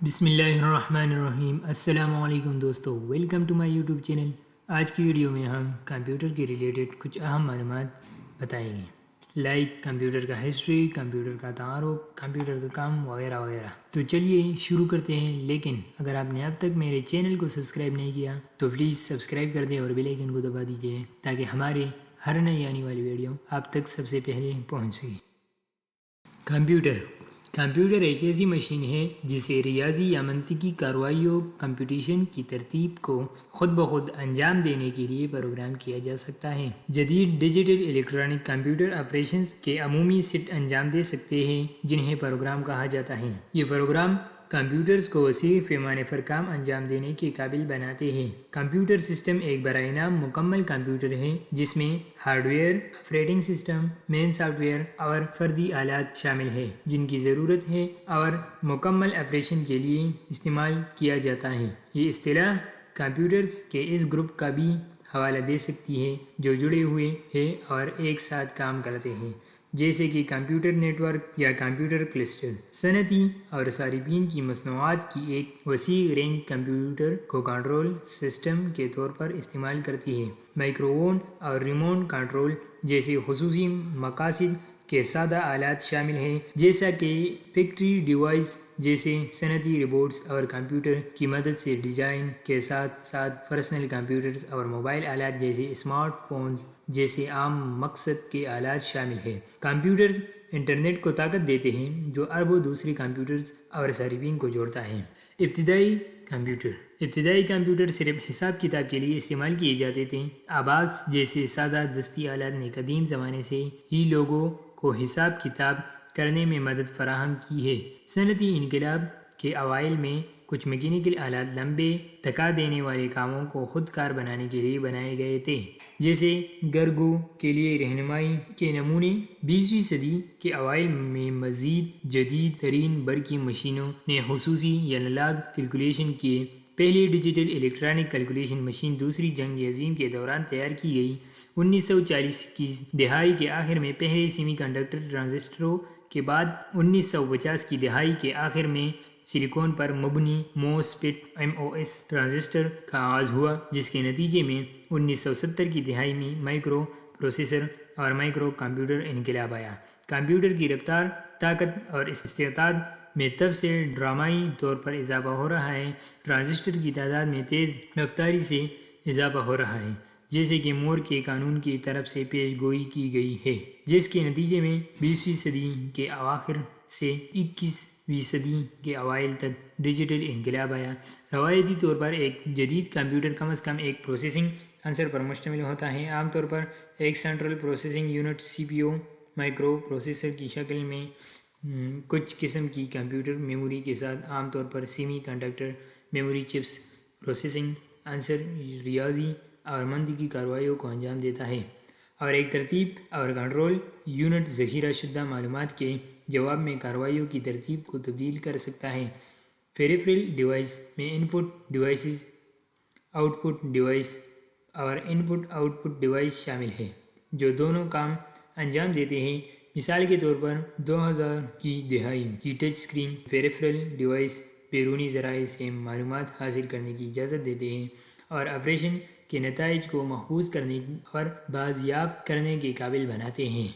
بسم اللہ الرحمن الرحیم۔ السلام علیکم دوستو، welcome to my YouTube channel. آج کی ویڈیو میں ہم کمپیوٹر کے ریلیٹڈ کچھ اہم معلومات بتائیں گے، لائک کمپیوٹر کا ہسٹری، کمپیوٹر کا تعارف، کمپیوٹر کا کام وغیرہ وغیرہ۔ تو چلیے شروع کرتے ہیں، لیکن اگر آپ نے اب تک میرے چینل کو سبسکرائب نہیں کیا تو پلیز سبسکرائب کر دیں اور بیل آئیکن کو دبا دیجیے تاکہ ہمارے ہر نئی آنے والی ویڈیو آپ تک سب سے پہلے پہنچ سکے۔ کمپیوٹر ایک ایسی مشین ہے جسے ریاضی یا منطقی کارروائیوں کمپیوٹیشن کی ترتیب کو خود بخود انجام دینے کے لیے پروگرام کیا جا سکتا ہے۔ جدید ڈیجیٹل الیکٹرانک کمپیوٹر آپریشنز کے عمومی سیٹ انجام دے سکتے ہیں جنہیں پروگرام کہا جاتا ہے۔ یہ پروگرام کمپیوٹرز کو وسیع پیمانے پر کام انجام دینے کے قابل بناتے ہیں۔ کمپیوٹر سسٹم ایک برائے نام مکمل کمپیوٹر ہے جس میں hardware, operating system, main software اور فردی آلات شامل ہیں جن کی ضرورت ہے اور مکمل آپریشن کے لیے استعمال کیا جاتا ہے۔ یہ اصطلاح کمپیوٹرز کے اس گروپ کا بھی حوالہ دے سکتی ہے جو جڑے ہوئے ہیں اور ایک ساتھ کام کرتے ہیں، جیسے کہ کمپیوٹر نیٹ ورک یا کمپیوٹر کلسٹر۔ صنعتی اور صارفین کی مصنوعات کی ایک وسیع رینج کمپیوٹر کو کنٹرول سسٹم کے طور پر استعمال کرتی ہے۔ مائکروفون اور ریموٹ کنٹرول جیسے خصوصی مقاصد کے سادہ آلات شامل ہیں، جیسا کہ فیکٹری ڈیوائس جیسے صنعتی روبوٹس اور کمپیوٹر کی مدد سے ڈیزائن کے ساتھ ساتھ پرسنل کمپیوٹرز اور موبائل آلات جیسے اسمارٹ فونز جیسے عام مقصد کے آلات شامل ہیں۔ کمپیوٹرز انٹرنیٹ کو طاقت دیتے ہیں جو اربوں دوسری کمپیوٹرز اور صارفین کو جوڑتا ہے۔ ابتدائی کمپیوٹر صرف حساب کتاب کے لیے استعمال کیے جاتے تھے۔ اباکس جیسے سادہ دستی آلات نے قدیم زمانے سے ہی لوگوں کو حساب کتاب کرنے میں مدد فراہم کی ہے۔ صنعتی انقلاب کے اوائل میں کچھ میکینیکل آلات لمبے تھکا دینے والے کاموں کو خود کار بنانے کے لیے بنائے گئے تھے، جیسے گرگوں کے لیے رہنمائی کے نمونے۔ 20ویں صدی کے اوائل میں مزید جدید ترین برقی مشینوں نے خصوصی اینالاگ کیلکولیشن کیے۔ پہلی ڈیجیٹل الیکٹرانک کیلکولیشن مشین دوسری جنگ عظیم کے دوران تیار کی گئی۔ 1940 کی دہائی کے آخر میں پہلے سیمی کنڈکٹر ٹرانزسٹروں کے بعد 1950 کی دہائی کے آخر میں سلیکون پر مبنی موسفیٹ ٹرانزسٹر کا آغاز ہوا، جس کے نتیجے میں 1970 کی دہائی میں مائکرو پروسیسر اور مائکرو کمپیوٹر انقلاب آیا۔ کمپیوٹر کی رفتار، طاقت اور استعداد میں تب سے ڈرامائی طور پر اضافہ ہو رہا ہے۔ ٹرانزسٹر کی تعداد میں تیز رفتاری سے اضافہ ہو رہا ہے، جیسے کہ مور کے قانون کی طرف سے پیش گوئی کی گئی ہے، جس کے نتیجے میں 20ویں صدی کے اواخر سے 21ویں صدی کے اوائل تک ڈیجیٹل انقلاب آیا۔ روایتی طور پر ایک جدید کمپیوٹر کم از کم ایک پروسیسنگ عنصر پر مشتمل ہوتا ہے، عام طور پر ایک سینٹرل پروسیسنگ یونٹ سی پی یو مائکرو پروسیسر کی شکل میں۔ کچھ قسم کی کمپیوٹر میموری کے ساتھ عام طور پر semiconductor memory chips processing عنصر ریاضی اور منطقی کارروائیوں کو انجام دیتا ہے، اور ایک ترتیب اور کنٹرول یونٹ ذخیرہ شدہ معلومات کے جواب میں کارروائیوں کی ترتیب کو تبدیل کر سکتا ہے۔ پیریفرل ڈیوائس میں ان پٹ ڈیوائسز، آؤٹ پٹ ڈیوائس اور ان پٹ آؤٹ پٹ ڈیوائس شامل ہیں جو دونوں کام انجام دیتے ہیں۔ مثال کے طور پر 2000 کی دہائی کی ٹچ اسکرین پیریفرل ڈیوائس بیرونی ذرائع سے معلومات حاصل کرنے کی اجازت دیتے ہیں اور آپریشن کے نتائج کو محفوظ کرنے اور بازیافت کرنے کے قابل بناتے ہیں۔